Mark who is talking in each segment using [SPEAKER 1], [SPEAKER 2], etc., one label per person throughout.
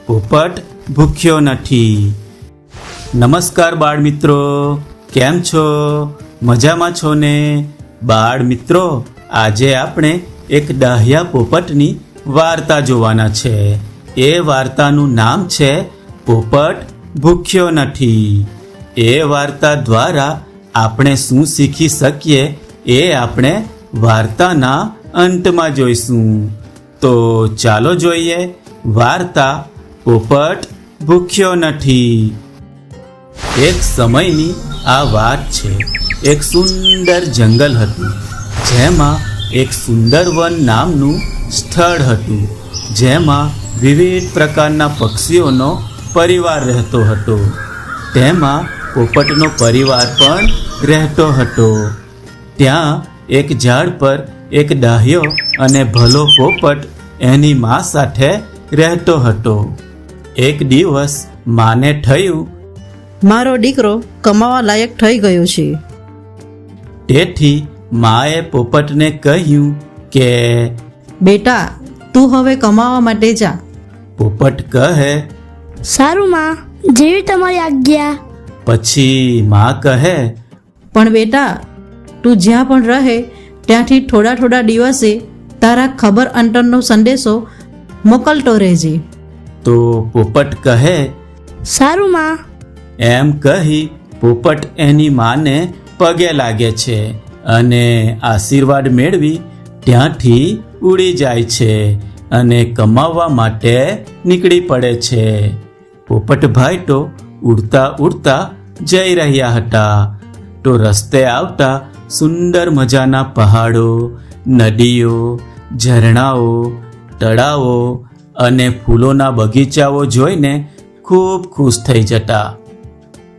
[SPEAKER 1] પોપટ ભૂખ્યો નથી. નમસ્કાર બાળ મિત્રો, કેમ છો? મજામાં છો ને? બાળ મિત્રો, આજે આપણે એક ડાહ્યા પોપટની વાર્તા જોવાના છે. એ વાર્તાનું નામ છે પોપટ ભૂખ્યો નથી. એ વાર્તા દ્વારા આપણે શું શીખી શકીએ એ આપણે વાર્તાના અંતમાં જોઈશું. તો ચાલો જોઈએ વાર્તા પોપટ ભૂખ્યો નથી. એક સમયની આ વાત છે. એક સુંદર જંગલ હતું, જેમાં એક સુંદર વન નામનું સ્થળ હતું, જેમાં વિવિધ પ્રકારના પક્ષીઓનો પરિવાર રહેતો હતો. તેમાં પોપટનો પરિવાર પણ રહેતો હતો. ત્યાં એક ઝાડ પર એક ડાહ્યો અને ભલો પોપટ એની મા સાથે રહેતો હતો. એક દિવસ માને થયું,
[SPEAKER 2] મારો દીકરો કમાવા લાયક થઈ ગયો છે.
[SPEAKER 1] તેથી માએ પોપટને કહ્યું કે
[SPEAKER 2] બેટા, તું હવે કમાવા માટે જા.
[SPEAKER 1] પોપટ કહે,
[SPEAKER 3] સારું માં, જેવી તમારી આજ્ઞા.
[SPEAKER 1] પછી મા કહે,
[SPEAKER 2] પણ બેટા, તું જ્યાં પણ રહે ત્યાંથી થોડા થોડા દિવસે તારા ખબર અંતરનો સંદેશો મોકલતો રહેજે.
[SPEAKER 1] તો પોપટ કહે,
[SPEAKER 3] સારું માં.
[SPEAKER 1] એમ કહી પોપટ એની માને પગે લાગે છે અને આશીર્વાદ મેળવી ત્યાંથી ઉડી જાય છે અને કમાવવા માટે નીકળી પડે છે. પોપટભાઈ તો ઉડતા ઉડતા જઈ રહ્યા હતા. તો રસ્તે આવતા સુંદર મજાના પહાડો, નદીઓ, ઝરણાઓ, તળાવો અને ફૂલોના બગીચાઓ જોઈને ખૂબ ખુશ થઈ જતા.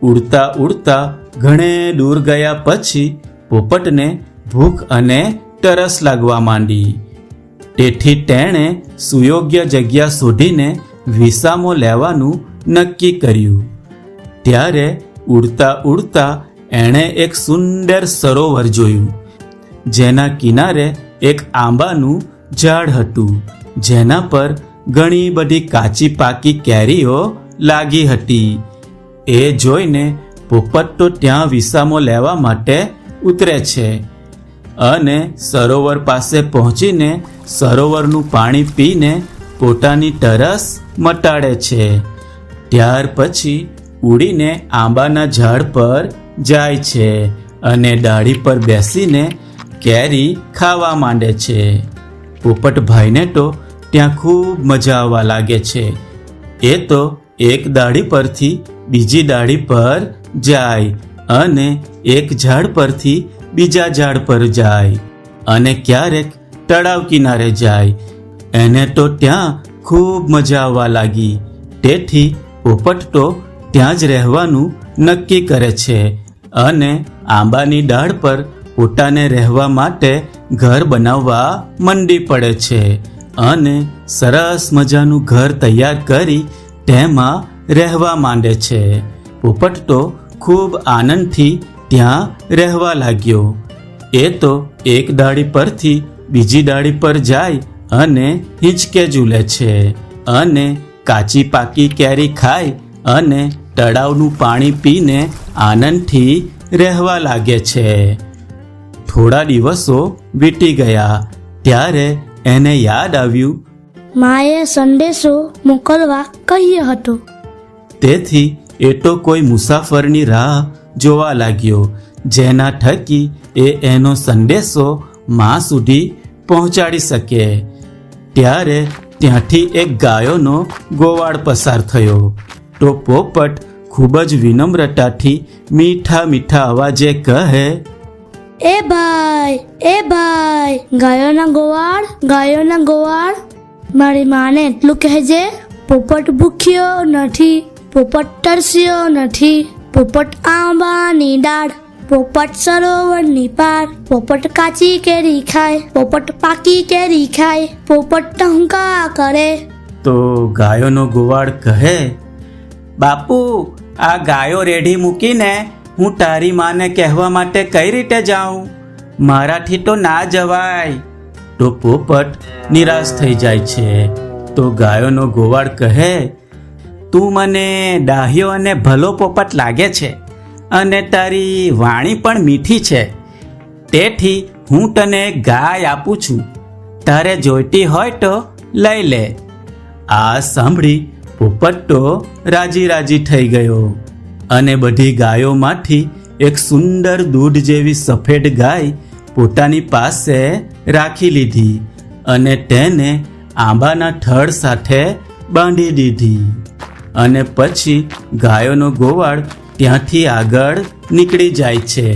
[SPEAKER 1] ઉડતા ઉડતા ઘણે દૂર ગયા પછી પોપટને ભૂખ અને તરસ લાગવા માંડી. તેથી તેણે સુયોગ્ય જગ્યા શોધીને વિસામો લેવાનું નક્કી કર્યું. ત્યારે ઉડતા ઉડતા એણે એક સુંદર સરોવર જોયું, જેના કિનારે એક આંબાનું ઝાડ હતું, જેના પર ઘણી બધી કાચી પાકી કેરીઓ લાગી હતી. એ જોઈને પોપટ તો ત્યાં વિસામો લેવા માટે ઉતરે છે અને સરોવર પાસે પહોંચીને સરોવરનું પાણી પીને પોતાની તરસ મટાડે છે. ત્યાર પછી ઉડીને આંબાના ઝાડ પર જાય છે અને ડાળી પર બેસીને કેરી ખાવા માંડે છે. પોપટભાઈને તો ત્યાં ખૂબ મજા આવવા લાગે છે. એ તો એક ડાળી પરથી બીજી ડાળી પર જાય અને એક ઝાડ પરથી બીજા ઝાડ પર જાય અને ક્યારેક તળાવ કિનારે જાય. એને તો ત્યાં ખૂબ મજા આવવા લાગી. તેથી પોપટ તો ત્યાં જ રહેવાનું નક્કી કરે છે અને આંબાની ડાળ પર પોતાને રહેવા માટે ઘર બનાવવા મંડી પડે છે અને સરસ મજાનું ઘર તૈયાર કરી તેમાં રહેવા માંડે છે. પોપટ તો ખૂબ આનંદથી ત્યાં રહેવા લાગ્યો. એ તો એક ડાળી પરથી બીજી ડાળી પર જાય અને હિંચકે ઝૂલે છે અને કાચી પાકી કેરી ખાય અને તળાવનું પાણી પીને આનંદથી રહેવા લાગે છે. થોડા દિવસો વીતી ગયા. ત્યારે એને યાદ આવ્યું,
[SPEAKER 3] માએ સંદેશો મોકલવા કહ્યો હતો.
[SPEAKER 1] તેથી એ તો કોઈ મુસાફરની રાહ જોવા લાગ્યો, જેના થકી એ એનો સંદેશો મા સુધી પહોંચાડી શકે. ત્યારે ત્યાંથી એક ગાયોનો ગોવાળ પસાર થયો. તો પોપટ ખૂબ જ વિનમ્રતાથી મીઠા મીઠા અવાજે કહે,
[SPEAKER 3] એ ભાઈ, ગાયોના ગોવાળ. મારી માને એટલું કહેજે, પોપટ ભૂખ્યો નથી, પોપટ તરસ્યો નથી, પોપટ આંબાની ડાળ, પોપટ સરોવરની પાર, પોપટ કાચી કેરી ખાય, પોપટ પાકી કેરી ખાય, પોપટ ટહુકા કરે.
[SPEAKER 1] તો ગાયોનો ગોવાળ કહે, બાપુ, આ ગાયો રેઢી મૂકીને હું તારી માને કહેવા માટે કઈ રીતે જાઉં? મારાથી તો ના જવાય. તો પોપટ નિરાશ થઈ જાય છે. તો ગાયોનો ગોવાળ કહે, તું મને ડાહ્યો અને ભલો પોપટ લાગે છે અને તારી વાણી પણ મીઠી છે. તેથી હું તને ગાય આપું છું. તારે જોઈતી હોય તો લઈ લે. આ સાંભળી પોપટ તો રાજી રાજી થઈ ગયો અને બધી ગાયોમાંથી એક સુંદર દૂધ જેવી સફેદ ગાય પોતાની પાસે રાખી લીધી અને તેને આંબાના થડ સાથે બાંધી દીધી. અને પછી ગાયોનો ગોવાળ ત્યાંથી આગળ નીકળી જાય છે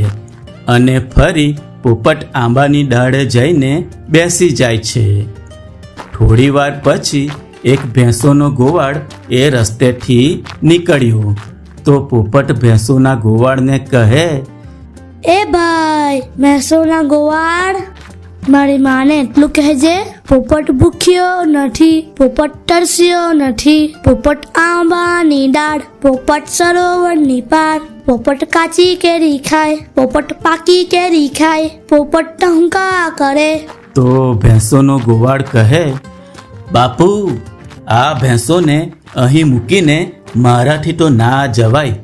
[SPEAKER 1] અને ફરી પોપટ આંબાની ડાળે જઈને બેસી જાય છે. થોડી વાર પછી એક ભેંસોનો ગોવાળ એ રસ્તેથી નીકળ્યો તો પોપટ ભેંસોના ગોવાળને કહે,
[SPEAKER 3] એ ભાઈ ભેંસોના ગોવાળ, મારી માને એટલું કહેજે, પોપટ ભૂખ્યો નથી, પોપટ તરસ્યો નથી, પોપટ આંબાની ડાળ, પોપટ સરોવરની પાર, પોપટ કાચી કેરી ખાય, પોપટ પાકી કેરી ખાય, પોપટ ટહુકા કરે.
[SPEAKER 1] તો ભેંસોનો ગોવાળ કહે, બાપુ, આ ભેંસોને અહીં મૂકીને મારાથી તો ના જવાય,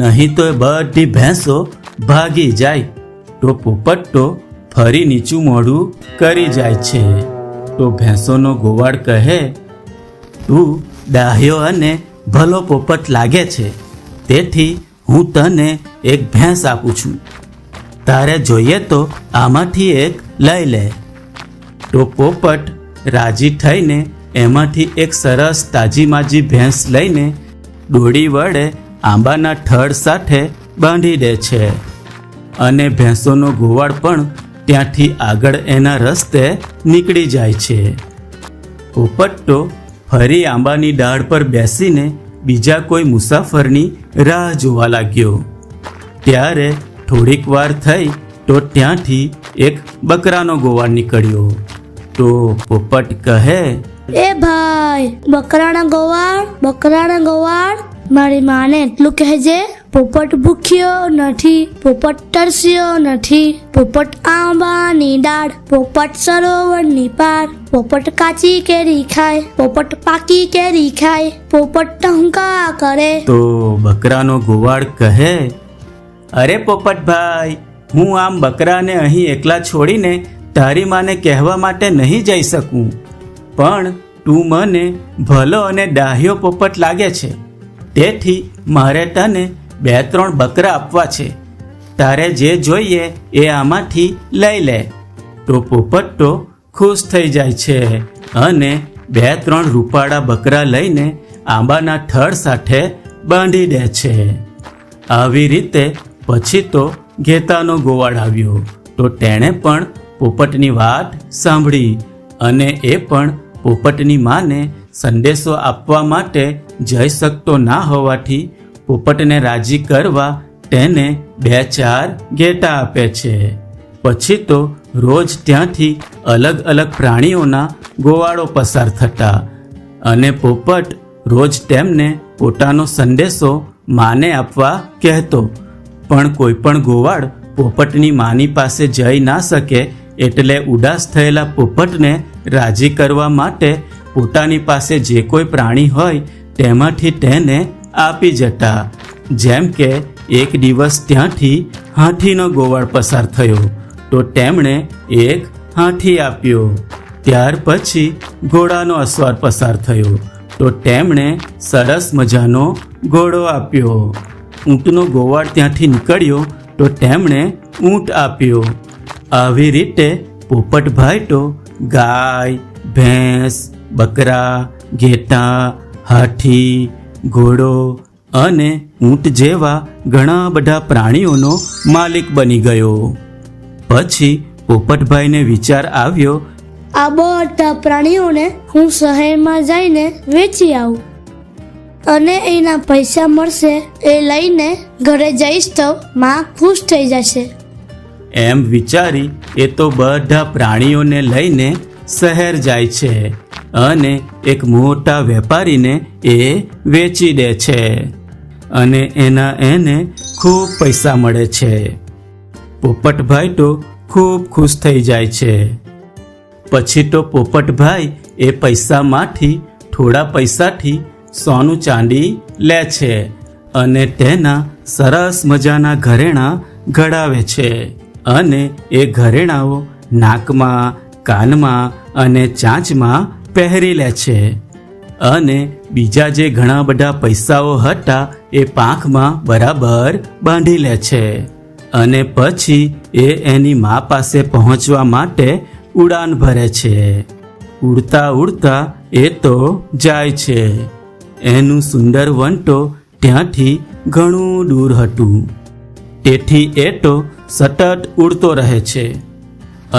[SPEAKER 1] નહીં તો એ બધી ભેંસો ભાગી જાય. તો પોપટ તો ફરી નીચું મોઢું કરી જાય છે. તો ભેંસોનો ગોવાળ કહે, તું ડાહ્યો અને ભલો પોપટ લાગે છે, તેથી હું તને એક ભેંસ આપું છું. તારે જોઈએ તો આમાંથી એક લઈ લે. તો પોપટ રાજી થઈને એમાંથી એક સરસ તાજી માજી ભેંસ લઈને દોડી વડે આંબાના થડ સાથે બાંધી દે છે અને ભેંસોનો ગોવાળ પણ ત્યાંથી આગળ એના રસ્તે નીકળી જાય છે. પોપટ તો ફરી આંબાની ડાળ પર બેસીને બીજા કોઈ મુસાફરની રાહ જોવા લાગ્યો. ત્યારે થોડીક વાર થઈ તો ત્યાંથી એક બકરાનો ગોવાળ નીકળ્યો. તો પોપટ કહે,
[SPEAKER 3] એ ભાઈ બકરાના ગોવાળ, મારી માને એટલું કહેજે, પોપટ ભૂખ્યો નથી, પોપટ તરસ્યો નથી, પોપટ આંબાની ડાળ, પોપટ સરોવરની પાર, પોપટ કાચી કેરી ખાય, પોપટ પાકી કેરી ખાય, પોપટ ટહુકા કરે.
[SPEAKER 1] તો બકરાનો ગોવાળ કહે, અરે પોપટભાઈ, હું આમ બકરાને અહીં એકલા છોડીને તારી માને કહેવા માટે નહીં જઈ શકું, પણ તું મને ભલો અને ડાહ્યો પોપટ લાગે છે, તેથી મારે તને 2-3 બકરા આપવા છે. તારે જે જોઈએ એ આમાંથી લઈ લે. તો પોપટ તો ખુશ થઈ જાય છે અને 2-3 રૂપાળા બકરા લઈને આંબાના થડ સાથે બાંધી દે છે. આવી રીતે પછી તો ઘેટાનો ગોવાળ આવ્યો. તો તેણે પણ પોપટની વાત સાંભળી અને એ પણ પોપટની માને સંદેશો આપવા માટે જઈ શકતો ના હોવાથી પોપટને રાજી કરવા તેને 2-4 ઘેટા આપે છે. પછી તો રોજ ત્યાંથી અલગ અલગ પ્રાણીઓના ગોવાળો પસાર થતા અને પોપટ રોજ તેમને પોતાનો સંદેશો માને આપવા કહેતો. પણ કોઈ પણ ગોવાળ પોપટની માની પાસે જઈ ના શકે એટલે ઉદાસ થયેલા પોપટને રાજી કરવા માટે પોતાની પાસે જે કોઈ પ્રાણી હોય તેમાંથી તેને આપી જતા. જેમ કે એક દિવસ ત્યાંથી હાથીનો ગોવાળ પસાર થયો તો તેમણે એક હાથી આપ્યો. ત્યાર પછી ઘોડાનો અસવાર પસાર થયો તો તેમણે સરસ મજાનો ઘોડો આપ્યો. ઊંટનો ગોવાળ ત્યાંથી નીકળ્યો તો તેમણે ઊંટ આપ્યો. આવી રીતે પોપટભાઈ તો ગાય, ભેંસ, બકરા, ઘેટાં, હાથી, ઘોડો અને ઊંટ જેવા ઘણા બધા પ્રાણીઓનો માલિક બની ગયો. પછી પોપટભાઈને વિચાર આવ્યો,
[SPEAKER 3] આ બધા પ્રાણીઓને હું શહેરમાં જઈને વેચી આવું અને એના પૈસા મળશે એ લઈને ઘરે જઈશ તો માં ખુશ થઈ જશે.
[SPEAKER 1] એમ વિચારી એ તો બધા પ્રાણીઓને લઈને શહેર જાય છે અને એક મોટા વેપારીને એ વેચી દે છે અને એને ખૂબ પૈસા મળે છે. પોપટભાઈ તો ખૂબ ખુશ થઈ જાય છે. પછી તો પોપટભાઈ એ પૈસામાંથી થોડા પૈસાથી સોનું ચાંદી લે છે અને તેના સરસ મજાના ઘરેણાં ઘડાવે છે અને એ ઘરેણાઓ નાકમાં, કાનમાં અને ચાંચમાં પહેરી લે છે અને બીજા જે ઘણા બધા પૈસાઓ હતા એ પાંખમાં બરાબર બાંધી લે છે અને પછી એ એની મા પાસે પહોંચવા માટે ઉડાન ભરે છે. ઉડતા ઉડતા એ તો જાય છે. એનું સુંદર વન તો ત્યાંથી ઘણું દૂર હતું. તેથી એ તો સતત ઉડતો રહે છે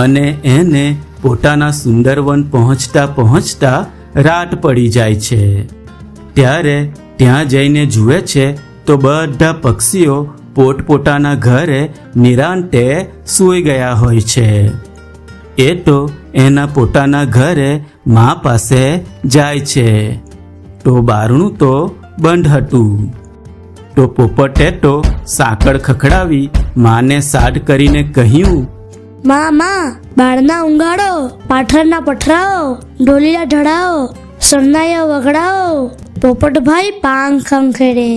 [SPEAKER 1] અને એને પોતાના સુંદર વન પહોંચતા પહોંચતા રાત પડી જાય છે. ત્યારે ત્યાં જઈને જુએ છે તો બધા પક્ષીઓ પોતપોતાના ઘરે નિરાંતે સૂઈ ગયા હોય છે. એ તો એના પોતાના ઘરે મા પાસે જાય છે તો બારણું તો બંધ હતું. તો પોપટે તો સાંકળ ખખડાવી માને સાડ કરીને કહ્યું,
[SPEAKER 3] માં બાળના ઊંઘાડો, પાથરના પથરાઓ, ઢોલીલા ઢળાઓ, સન્નાયા વગડાઓ, પોપટભાઈ પાંખ ખંખેરે.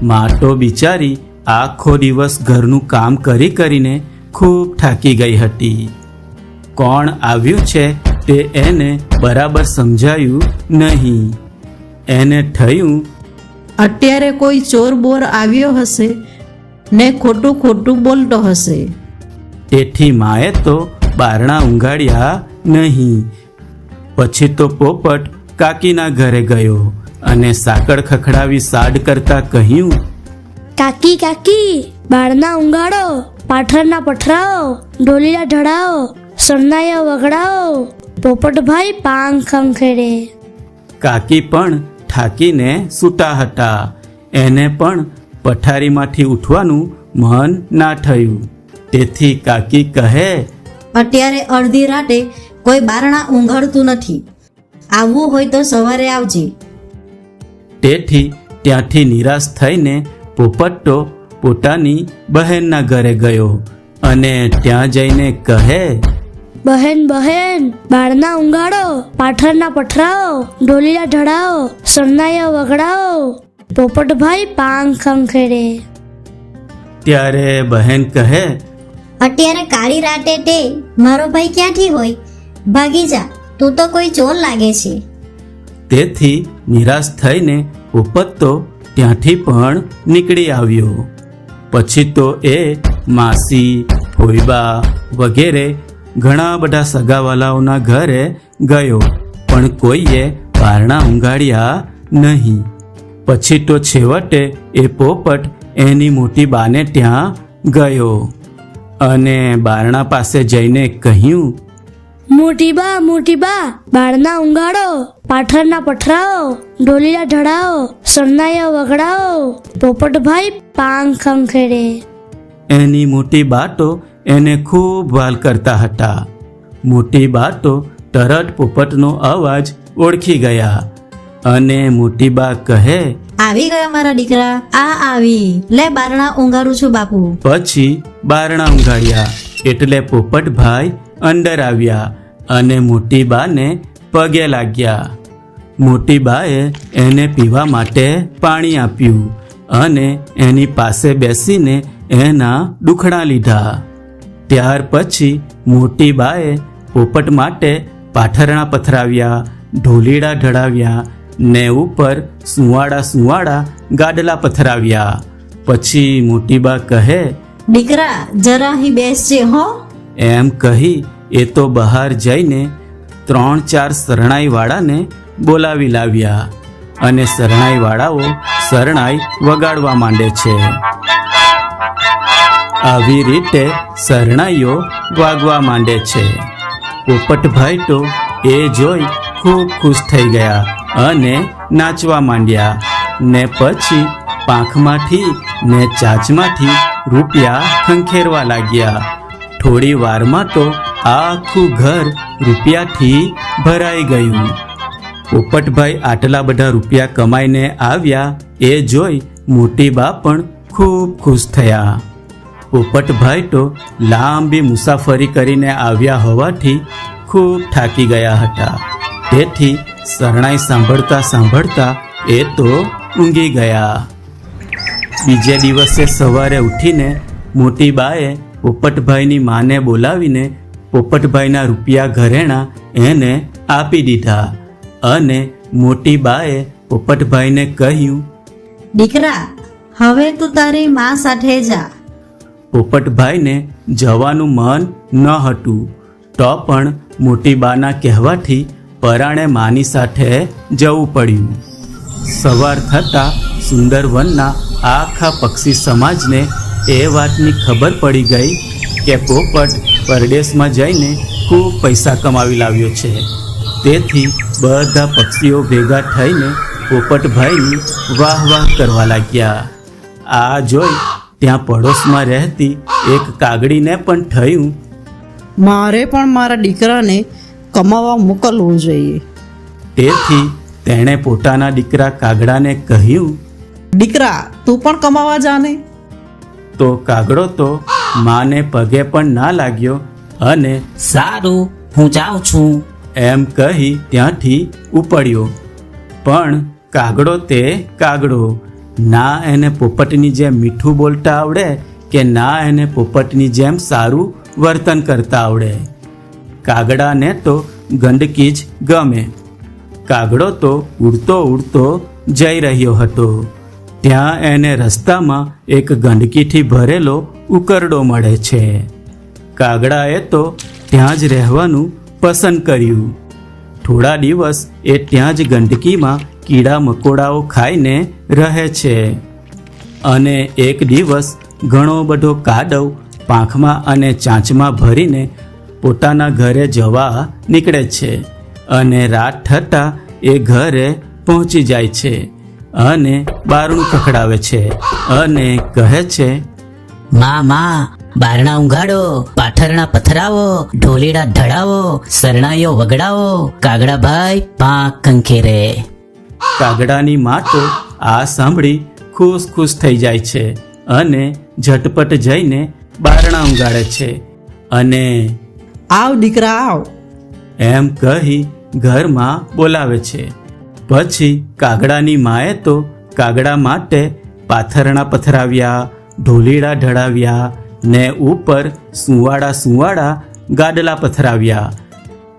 [SPEAKER 1] મા તો બિચારી આખો દિવસ ઘરનું કામ કરી કરીને ખૂબ થાકી ગઈ હતી. કોણ આવ્યું છે તે એને બરાબર સમજાયું નહીં. એને થયું,
[SPEAKER 2] અત્યારે કોઈ ચોર બોર આવ્યો હશે ને ખોટું ખોટું બોલતો હશે.
[SPEAKER 1] તેથી માએ તો બારણા ઊંઘાડ્યા નહીં. પછી તો પોપટ કાકીના ઘરે ગયો અને સાંકળ ખખડાવી સાડ કરતા કહ્યું,
[SPEAKER 3] કાકી કાકી બાળના ઊંઘાડો, પાથરના પથરાઓ, ઢોલીલા ઢળાઓ, સન્નાયા વગડાઓ, પોપટભાઈ પાંખ ખંખેરે.
[SPEAKER 1] કાકી પણ થાકીને સૂતા હતા. એને પણ પથારીમાંથી ઉઠવાનું મન ના થયું. તેથી કાકી કહે,
[SPEAKER 4] અત્યારે અડધી રાતે કોઈ બારણા ઊંઘાડતું નથી. આવવું હોય તો સવારે આવજે.
[SPEAKER 1] તેથી ત્યાંથી નિરાશ થઈને પોપટ તો પોતાની બહેનના ઘરે ગયો અને ત્યાં જઈને કહે,
[SPEAKER 3] બહેન બાળના ઊંઘાડો, પાથરના પથરાઓ, ઢોલીલા ઢળાઓ, સન્નાયા વગડાઓ, પોપટભાઈ પાંખ ખંખેરે.
[SPEAKER 1] ત્યારે બહેન કહે,
[SPEAKER 4] અત્યારે કાળી રાતે તે મારો ભાઈ ક્યાંથી હોય? ભાગી જા, તું તો કોઈ ચોર લાગે છે.
[SPEAKER 1] તેથી નિરાશ થઈને પોપટ તો ત્યાંથી પણ નીકળી આવ્યો. પછી તો એ માસી, ફોઈબા વગેરે ઘણા બધા સગાવાલાઓના ઘરે ગયો પણ કોઈએ બારણા ઊંઘાડ્યા નહીં. પછી તો છેવટે એ પોપટ એની મોટી બાને ત્યાં ગયો અને બારણા પાસે જઈને કહ્યું,
[SPEAKER 3] મોટી બા બાળના ઊંઘાડો, પાથરના પથરાઓ, ઢોલીલા ઢળાઓ, સન્નાયા વગડાઓ, પોપટભાઈ પાંખ ખંખેરે.
[SPEAKER 1] એની મોટી બા તો એને ખૂબ વાલ કરતા હતા. મોટી બા તો તરત પોપટનો અવાજ ઓળખી ગયા અને મોટી બા કહે,
[SPEAKER 4] આવી ગયા મારા દીકરા, આ આવી, લે બારણા ઊંઘાડું છું બાપુ.
[SPEAKER 1] પછી બારણા ઊંઘાડ્યા એટલે પોપટભાઈ અંદર આવ્યા અને મોટી બાને પગે લાગ્યા. મોટી બાએ એને પીવા માટે પાણી આપ્યું અને એની પાસે બેસીને એના દુખણા લીધા. ત્યાર પછી મોટી બાએ પોપટ માટે પાથરણા પથરાવ્યા, ઢોલીડા ઢળાવ્યા ને ઉપર સુવાળા ગાડલા પથરાવ્યા. પછી મોટી બા કહે,
[SPEAKER 4] દીકરા જરા અહીં બેસજે હો.
[SPEAKER 1] એમ કહી એ તો બહાર જઈને 3-4 શરણાઈ વાળાને બોલાવી લાવ્યા અને શરણાઈ વાળાઓ શરણાઈ વગાડવા માંડે છે. આવી રીતે શરણાઈઓ વાગવા માંડે છે. પોપટભાઈ તો એ જોઈ ખૂબ ખુશ થઈ ગયા અને નાચવા માંડ્યા ને પછી પાંખમાંથી ને ચાંચમાંથી રૂપિયા ખંખેરવા લાગ્યા. થોડી વારમાં તો આખું ઘર રૂપિયાથી ભરાઈ ગયું. પોપટભાઈ આટલા બધા રૂપિયા કમાઈને આવ્યા એ જોઈ મોટી બા પણ ખૂબ ખુશ થયા. પોપટભાઈ તો લાંબી મુસાફરી કરીને આવ્યા હોવાથી ખૂબ થાકી ગયા હતા. તેથી શરણાઈ સાંભળતા એ તો ઊંઘી ગયા. બીજે દિવસે સવારે ઉઠીને મોટી બાએ પોપટભાઈની માને બોલાવીને પોપટભાઈના રૂપિયા ઘરેણાં એને આપી દીધા અને મોટી બાએ પોપટભાઈને કહ્યું,
[SPEAKER 2] દીકરા, હવે તું તારી મા સાથે જા.
[SPEAKER 1] પોપટભાઈને જવાનું મન ન હતું, તો પણ મોટી બાના કહેવાથી પરાણે માની સાથે જવું પડ્યું. સવાર થતાં સુંદરવનના આખા પક્ષી સમાજને એ વાતની ખબર પડી ગઈ કે પોપટ પરદેશમાં જઈને ખૂબ પૈસા કમાવી લાવ્યો છે. તેથી બધા પક્ષીઓ ભેગા થઈને પોપટભાઈની વાહ વાહ કરવા લાગ્યા. આ જોઈ ત્યાં પડોશમાં રહેતી એક કાગડીને પણ થયું,
[SPEAKER 2] મારે પણ મારા દીકરાને કમાવા મોકલવું જોઈએ.
[SPEAKER 1] તેથી તેણે પોતાના દીકરા કાગડાને કહ્યું,
[SPEAKER 2] દીકરા, તું પણ કમાવા જાને.
[SPEAKER 1] તો કાગડો તો માને પગે પણ ના લાગ્યો અને
[SPEAKER 5] સારું, હું જાઉં છું.
[SPEAKER 1] એમ કહી ત્યાંથી ઉપડ્યો. પણ કાગડો તે કાગડો, ના એને પોપટની જેમ મીઠું બોલતા આવડે કે ના એને પોપટની જેમ સારું વર્તન કરતા આવડે. કાગડાને તો ગંદકી જ ગમે. કાગડો તો ઉડતો ઉડતો જઈ રહ્યો હતો. ત્યાં એને રસ્તામાં એક ગંદકીથી ભરેલો ઉકરડો મળે છે. કાગડાએ તો ત્યાં જ રહેવાનું પસંદ કર્યું. થોડા દિવસ એ ત્યાં જ ગંદકીમાં કીડા મકોડાઓ ખાઈને રહે છે. અને એક દિવસ ઘણો બધો કાદવ પાંખમાં અને ચાંચમાં ભરીને પોતાના ઘરે જવા નીકળે છે. અને રાત થતાં એ ઘરે પહોંચી જાય છે અને બારણું ખખડાવે છે અને કહે છે,
[SPEAKER 5] માં, બારણા ઉંઘાડો, પાથરણા પથરાવો, ઢોલીડા ઢળાવો, શરણાઈઓ વગડાવો, કાગડા ભાઈ પાંખ ખંખેરે.
[SPEAKER 1] કાગડાની માં તો આ સાંભળી ખુશ ખુશ થઈ જાય છે અને ઝટપટ જઈને બારણા ઉંઘાડે છે અને
[SPEAKER 2] આવ દીકરા, આવ.
[SPEAKER 1] એમ કહી ઘરમાં બોલાવે છે. પછી કાગડાની માએ તો કાગડા માટે પાથરણા પથરાવ્યા, ઢોલીડા ઢળાવ્યા ને ઉપર સુંવાડા ગાડલા પથરાવ્યા.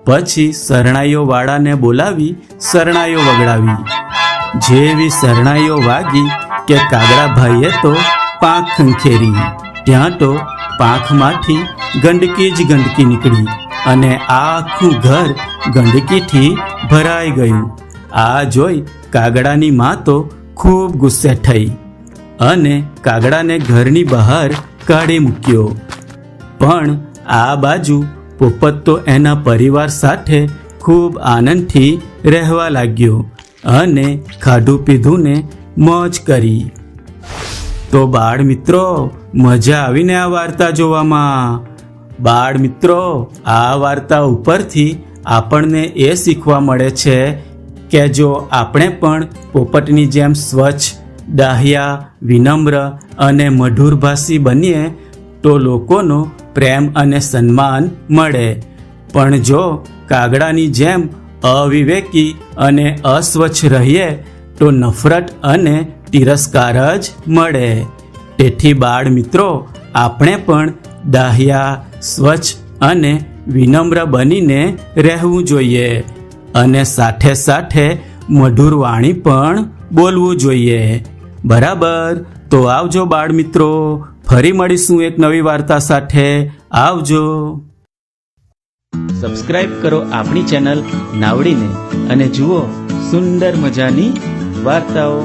[SPEAKER 1] પછી શરણાઈઓ વાળાને બોલાવી શરણાઈઓ વગડાવી. જેવી શરણાઈઓ વાગી કે કાગડા ભાઈએ તો પાંખ ખંખેરી. ત્યાં તો પાંખમાંથી ગંદકી જ ગંદકી નીકળી અને આખું ઘર ગંદકીથી ભરાઈ ગયું. આ જોઈ કાગડાની માં તો ખૂબ ગુસ્સે થઈ અને કાગડાને ઘરની બહાર કાઢી મૂક્યો. પણ આ બાજુ પોપટ તો એના પરિવાર સાથે ખૂબ આનંદથી રહેવા લાગ્યો અને ખાધું પીધું ને મોજ કરી. તો બાળ મિત્રો, મજા આવીને આ વાર્તા જોવામાં. બાળ મિત્રો, આ વાર્તા ઉપરથી આપણને એ શીખવા મળે છે કે જો આપણે પણ પોપટની જેમ સ્વચ્છ, ડાહ્યા, વિનમ્ર અને મધુરભાષી બનીએ તો લોકોનો પ્રેમ અને સન્માન મળે. પણ જો કાગડાની જેમ અવિવેકી અને અસ્વચ્છ રહીએ તો નફરત અને તિરસ્કાર જ મળે. તેથી બાળ મિત્રો, આપણે પણ ડાહ્યા, સ્વચ્છ અને વિનમ્ર બનીને રહેવું જોઈએ અને સાથે સાથે મધુર વાણી પણ બોલવું જોઈએ. બરાબર? તો આવજો બાળ મિત્રો, ફરી મળીશું એક નવી વાર્તા સાથે. આવજો. સબસ્ક્રાઇબ કરો આપણી ચેનલ નાવડીને અને જુઓ સુંદર મજાની વાર્તાઓ.